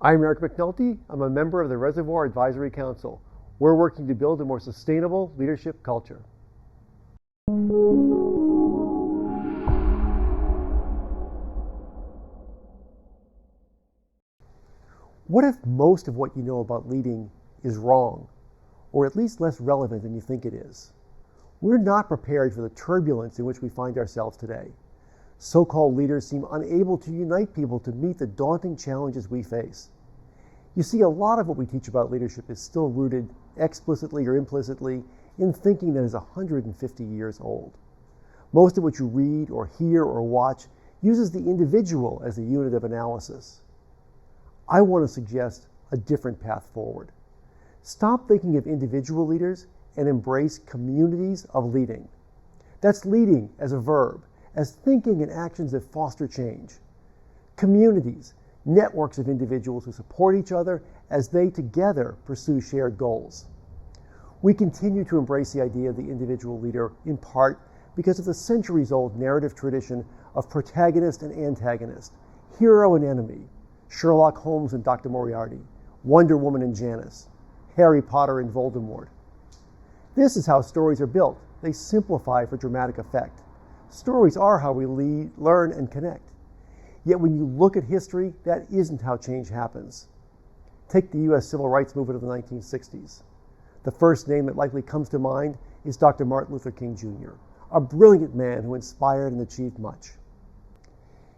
I'm Eric McNulty. I'm a member of the Reservoir Advisory Council. We're working to build a more sustainable leadership culture. What if most of what you know about leading is wrong, or at least less relevant than you think it is? We're not prepared for the turbulence in which we find ourselves today. So-called leaders seem unable to unite people to meet the daunting challenges we face. You see, a lot of what we teach about leadership is still rooted, explicitly or implicitly, in thinking that is 150 years old. Most of what you read or hear or watch uses the individual as a unit of analysis. I want to suggest a different path forward. Stop thinking of individual leaders and embrace communities of leading. That's leading as a verb, as thinking and actions that foster change. Communities, networks of individuals who support each other as they together pursue shared goals. We continue to embrace the idea of the individual leader in part because of the centuries-old narrative tradition of protagonist and antagonist, hero and enemy, Sherlock Holmes and Dr. Moriarty, Wonder Woman and Janice, Harry Potter and Voldemort. This is how stories are built. They simplify for dramatic effect. Stories are how we lead, learn, and connect. Yet when you look at history, that isn't how change happens. Take the U.S. Civil Rights Movement of the 1960s. The first name that likely comes to mind is Dr. Martin Luther King Jr., a brilliant man who inspired and achieved much.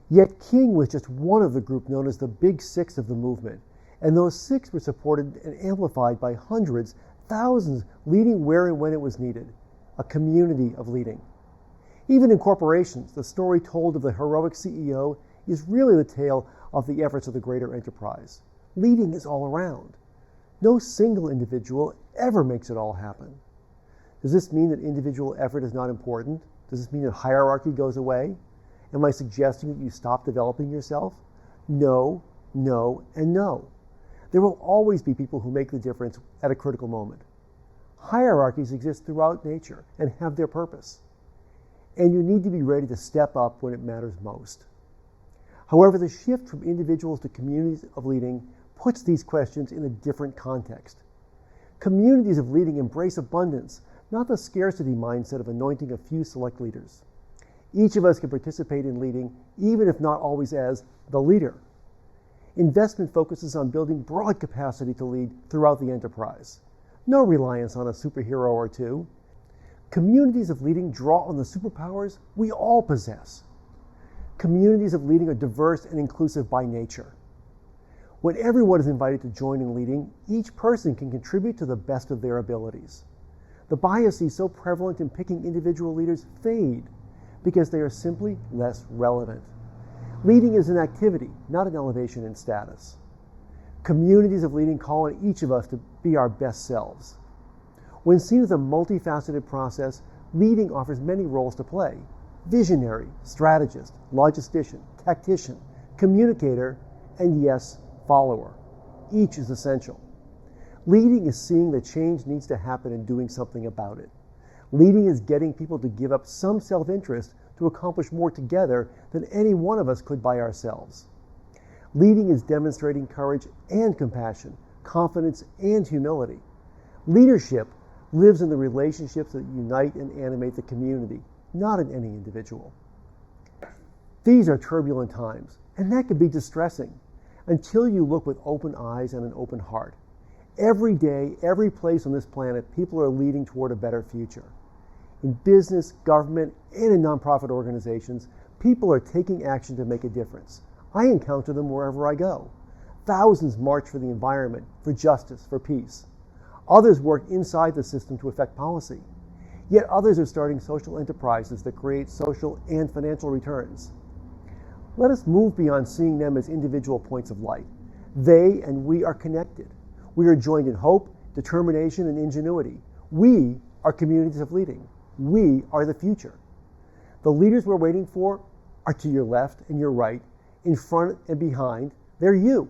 Yet King was just one of the group known as the Big Six of the movement, and those six were supported and amplified by hundreds, thousands, leading where and when it was needed, a community of leading. Even in corporations, the story told of the heroic CEO is really the tale of the efforts of the greater enterprise. Leading is all around. No single individual ever makes it all happen. Does this mean that individual effort is not important? Does this mean that hierarchy goes away? Am I suggesting that you stop developing yourself? No, no, and no. There will always be people who make the difference at a critical moment. Hierarchies exist throughout nature and have their purpose. And you need to be ready to step up when it matters most. However, the shift from individuals to communities of leading puts these questions in a different context. Communities of leading embrace abundance, not the scarcity mindset of anointing a few select leaders. Each of us can participate in leading, even if not always as the leader. Investment focuses on building broad capacity to lead throughout the enterprise. No reliance on a superhero or two. Communities of leading draw on the superpowers we all possess. Communities of leading are diverse and inclusive by nature. When everyone is invited to join in leading, each person can contribute to the best of their abilities. The biases so prevalent in picking individual leaders fade because they are simply less relevant. Leading is an activity, not an elevation in status. Communities of leading call on each of us to be our best selves. When seen as a multifaceted process, leading offers many roles to play: visionary, strategist, logistician, tactician, communicator, and yes, follower. Each is essential. Leading is seeing that change needs to happen and doing something about it. Leading is getting people to give up some self-interest to accomplish more together than any one of us could by ourselves. Leading is demonstrating courage and compassion, confidence and humility. Leadership lives in the relationships that unite and animate the community, not in any individual. These are turbulent times, and that can be distressing until you look with open eyes and an open heart. Every day, every place on this planet, people are leading toward a better future. In business, government, and in nonprofit organizations, people are taking action to make a difference. I encounter them wherever I go. Thousands march for the environment, for justice, for peace. Others work inside the system to affect policy. Yet others are starting social enterprises that create social and financial returns. Let us move beyond seeing them as individual points of light. They and we are connected. We are joined in hope, determination, and ingenuity. We are communities of leading. We are the future. The leaders we're waiting for are to your left and your right, in front and behind. They're you.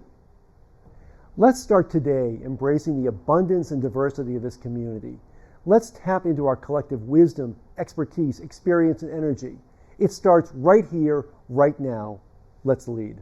Let's start today embracing the abundance and diversity of this community. Let's tap into our collective wisdom, expertise, experience, and energy. It starts right here, right now. Let's lead.